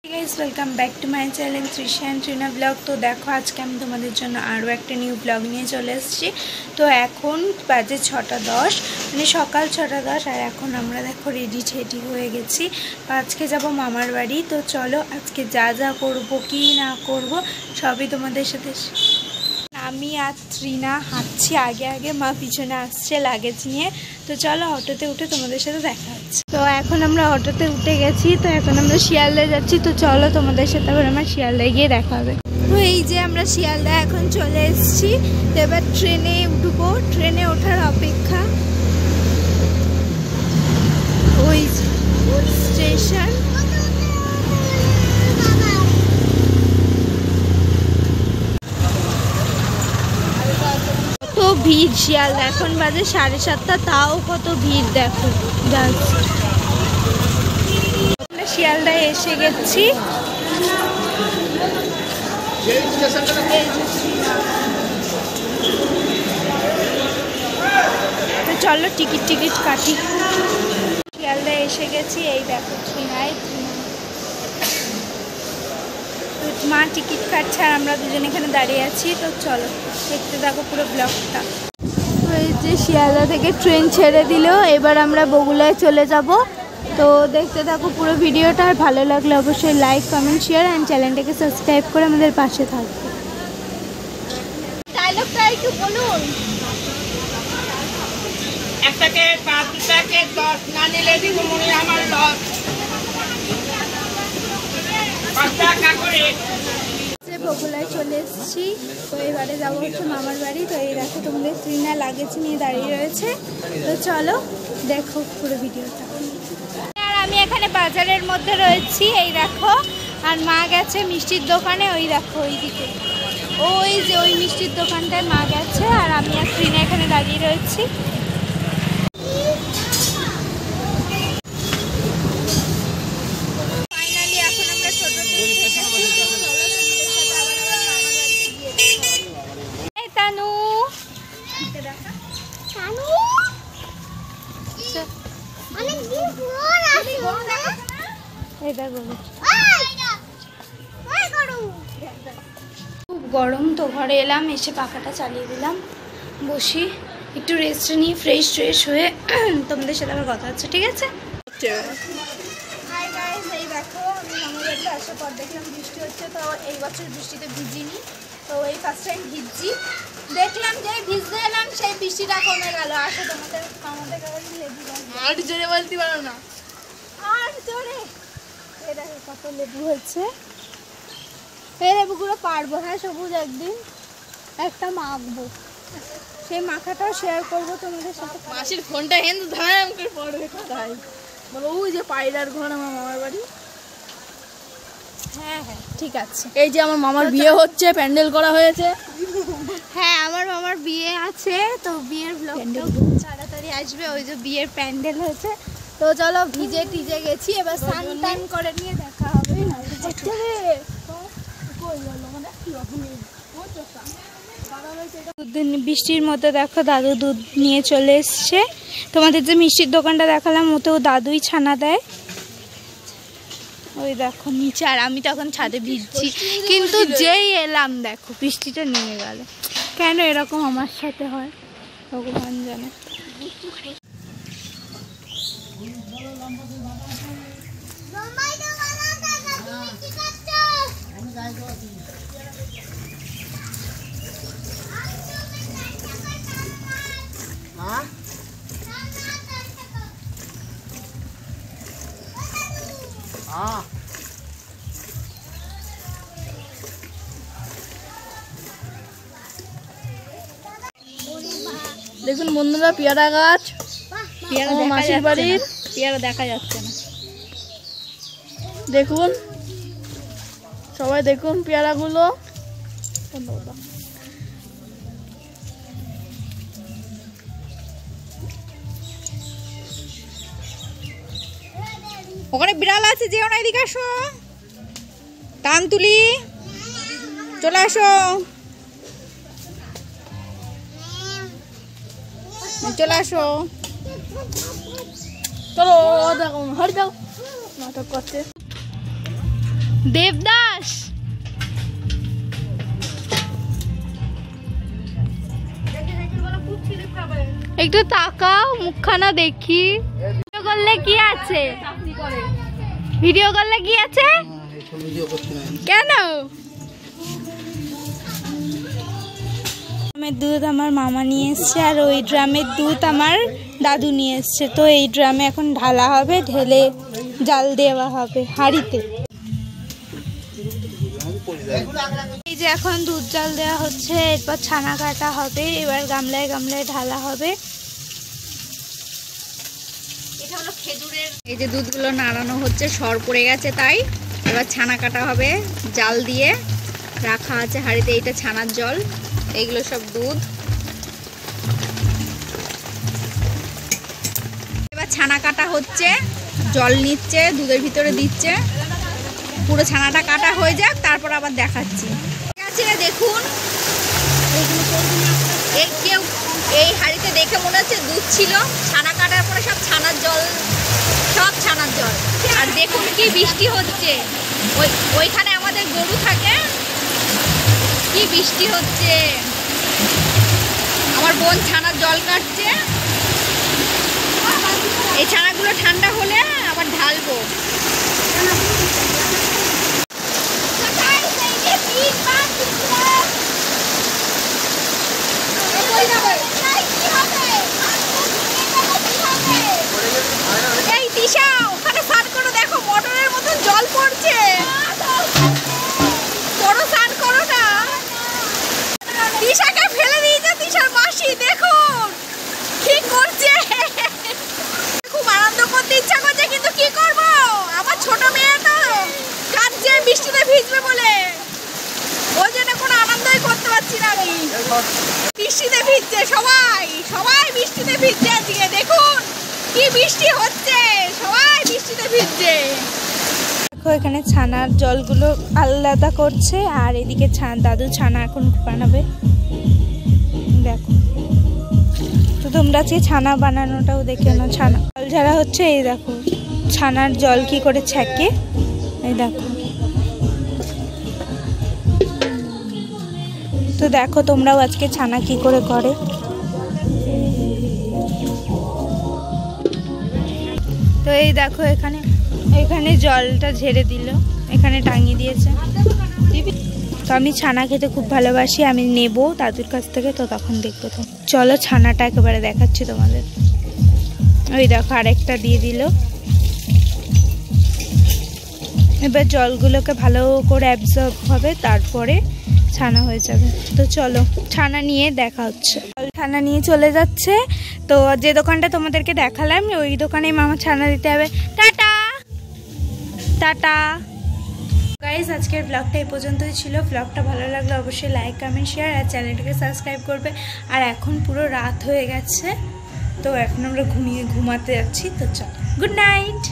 Guys welcome back to my channel Trisha and Trina blog. तो देखो आज के আমি তোমাদের জন্য আরও একটা নিউ ব্লগ নিয়ে চলে এসেছি। তো এখন বাজে 6:10 মানে সকাল 6:10 আর এখন আমরা দেখো রেডি ঠেডি হয়ে গেছি। আজকে যাব মামার বাড়ি। তো চলো আজকে যা যা করব কি না করব সবই তোমাদের সাথে। আমি আর ত্রিনা হাঁটছি আগে আগে, মা পিছনে আসছে লাগেজ নিয়ে। তো চলো অটোতে উঠে তোমাদের সাথে দেখা হচ্ছে। তো এখন আমরা অটোতে উঠে গেছি, তো এখন আমরা শিয়ালদায় যাচ্ছি। তো চলো তোমাদের সাথে আবার আমার শিয়ালদায় গিয়ে দেখা হবে। তো এই যে আমরা শিয়ালদায় এখন চলে এসেছি। তো এবার ট্রেনে উঠবো, ট্রেনে ওঠার অপেক্ষা। ওই স্টেশন কত ভিড় শিয়ালদা, এখন বাজে 7:30, তাও কত ভিড় দেখো। আমরা শিয়ালদায় এসে গেছি। তো চলো টিকিট কাটি। শিয়ালদায় এসে গেছি, এই দেখো ট্রিনায় মা টিকিট কাটছে আর আমরা দুজন এখানে দাঁড়িয়ে আছি। তো চলো দেখতে থাকো পুরো ব্লগটা। এই যে শিয়ালদা থেকে ট্রেন ছেড়ে দিল, এবার আমরা বগুলায় চলে যাব। তো দেখতে থাকো পুরো ভিডিওটা, আর ভালো লাগলে অবশ্যই লাইক কমেন্ট শেয়ার অ্যান্ড চ্যানেলটাকে সাবস্ক্রাইব করে আমাদের পাশে থাকবে। ডায়লগটা একটু বলুন। একটাকে 5 টাকে 10 না নিলে দিব মনে আমার লস। 5 টাকা করে বগুলায় চলে এসেছি। তো এবারে যাবো হচ্ছে মামার বাড়ি। তো এই দেখো তোমাদের ট্রিনা লাগেজ নিয়ে দাঁড়িয়ে রয়েছে। তো চলো দেখো পুরো ভিডিওটা। আর আমি এখানে বাজারের মধ্যে রয়েছি, এই দেখো। আর মা গেছে মিষ্টির দোকানে, ওই দেখো ওইদিকে, ওই যে ওই মিষ্টির দোকানটায় মা গেছে। আর আমি আর ট্রিনা এখানে দাঁড়িয়ে রয়েছি। খুব গরম, তো ঘরে এলাম, এসে পাখাটা চালিয়ে দিলাম, বসি একটু রেস্ট নিয়ে ফ্রেশ হয়ে তোমাদের সাথে আবার কথা হচ্ছে, ঠিক আছে? হাই গাইস, এই দেখো আমি মামার বাড়িতে আসার পর দেখলাম বৃষ্টি হচ্ছে। তো এই বছর বৃষ্টিতে ভিজিনি, তো এই ফার্স্ট টাইম ভিজছি। দেখলাম যে ভিজতে এলাম, সেই বৃষ্টিটা কমে গেল। আসো তোমাদের আমাদের আর জোরে বলতে পারো না, আর জোরে। এই দেখো কত লেবু হয়েছে, এই লেবুগুলো পারবো। হ্যাঁ সবুজ একদিন একটা মাখবো, সেই মাখাটাও শেয়ার করবো তোমাদের সাথে। মাসির ফোনটা হেন্দু ধাম করে পড়বে কোথায় বলো? ওই যে পায়রার ঘর আমার মামার বাড়ি। হ্যাঁ হ্যাঁ ঠিক আছে। এই যে আমার মামার বিয়ে হচ্ছে, প্যান্ডেল করা হয়েছে। হ্যাঁ আমার মামার বিয়ে আছে, তো বিয়ের ব্লগটা তাড়াতাড়ি আসবে। ওই যে বিয়ের প্যান্ডেল হয়েছে। তো চলো ভিজে টিজে গেছি, এবার স্নান টান করে নিয়ে দেখা হবে। বৃষ্টির মধ্যে দেখো দাদু দুধ নিয়ে চলে এসছে। তোমাদের যে মিষ্টির দোকানটা দেখালাম ওতেও দাদুই ছানা দেয়। ওই দেখো নিচে, আর আমি তখন ছাদে ভিজছি, কিন্তু যেই এলাম দেখো বৃষ্টিটা নেমে গেল। কেন এরকম আমার সাথে হয় ভগবান জানে। দেখুন বন্ধুরা, পেয়ারা গাছ, পেয়ারা মাসির বাড়ির পেয়ারা দেখা যাচ্ছে না। দেখুন সবাই দেখুন পেয়ারাগুলো। ওখানে বিড়াল আছে, যেও না, এদিকে আসো। কান তুলি, চলে আসো, চলে আসো। চলো দেখো, হট যাও, নাটক করছে। দেবদাস একটু তাকাও, মুখখানা দেখি। ভিডিও করলে কি আছে? ভিডিও করলে কি আছে? কেন? ড্রামের দুধ আমার মামা নিয়ে এসছে, আর ওই ড্রামের দুধ আমার দাদু নিয়ে এসছে। তো এই ড্রামে এখন ঢালা হবে, ঢেলে জাল দেওয়া হবে হাঁড়িতে। এই যে এখন দুধ জাল দেওয়া হচ্ছে, এরপর ছানা কাটা হবে, এবার গামলায় গামলায় ঢালা হবে। এটা হলো খেজুরের। এই যে দুধগুলো নাড়ানো হচ্ছে, সর পড়ে গেছে, তাই এবার ছানা কাটা হবে। জাল দিয়ে রাখা আছে হাঁড়িতে, এইটা ছানার জল, এইগুলো সব দুধ। এবার ছানা কাটা হচ্ছে, জল নিচ্ছে, দুধের ভিতরে দিচ্ছে। পুরো ছানাটা কাটা হয়ে যাক, তারপর আবার দেখাচ্ছি। ঠিক আছে, দেখুন কেউ এই হাঁড়িতে দেখে মনে হচ্ছে দুধ ছিল, ছানা কাটার পরে সব ছানার জল, সব ছানার জল। আর দেখুন কি বৃষ্টি হচ্ছে, ওইখানে আমাদের গরু থাকে, কি বৃষ্টি হচ্ছে। আমার বোন ছানার জল কাটছে। এই ছানাগুলো ঠান্ডা হলে আবার ঢালবো। এই তিশা, ওখানে স্নান করো, দেখো মোটরের মতন জল পড়ছে, বড় স্নান করো না। তিশাকে ফেলে দিয়েছে তিশার মাসি, দেখুন কি করছে। খুব আনন্দ করতে ইচ্ছা করছে, কিন্তু কি করব, আমার ছোট মেয়ে তো কাঁদছে বৃষ্টিতে ভিজবে বলে, ওই জন্য কোনো আনন্দই করতে পারছি না আমি। বৃষ্টিতে ভিজছে সবাই, সবাই বৃষ্টিতে ভিজছে আজকে, দেখুন কি বৃষ্টি হচ্ছে, সবাই বৃষ্টিতে ভিজছে। দেখো এখানে ছানার জলগুলো আলাদা করছে, আর এদিকে দাদু ছানা এখন বানাবে। দেখো, তো তোমরা আজকে ছানা বানানোটাও দেখে নাও। ছানা জল ঝাড়া হচ্ছে, এই দেখো ছানার জল কি করে ছ্যাঁকে, এই দেখো। তো দেখো তোমরাও আজকে ছানা কি করে করে। তো এই দেখো এখানে জলটা ঝেড়ে দিল, এখানে টাঙিয়ে দিয়েছে। তো আমি ছানা খেতে খুব ভালোবাসি, আমি নেব দাদুর কাছ থেকে, তো তখন দেখবো। তো চলো ছানাটা একেবারে দেখাচ্ছি তোমাদের। ওই দেখো আরেকটা দিয়ে দিল। এবার জলগুলোকে ভালো করে অ্যাবজর্ব হবে, তারপরে ছানা হয়ে যাবে। তো চলো ছানা নিয়ে দেখা হচ্ছে। ছানা নিয়ে চলে যাচ্ছে। তো যে দোকানটা তোমাদেরকে দেখালাম, ওই দোকানে মামা ছানা দিতে হবে। টাটা টাটা গাইজ, আজকের ব্লগটা এই পর্যন্তই ছিল। ব্লগটা ভালো লাগলে অবশ্যই লাইক, কমেন্ট, শেয়ার, আর চ্যানেলটাকে সাবস্ক্রাইব করবে। আর এখন পুরো রাত হয়ে গেছে, তো এখন আমরা ঘুমাতে যাচ্ছি। তো চলো, গুড নাইট।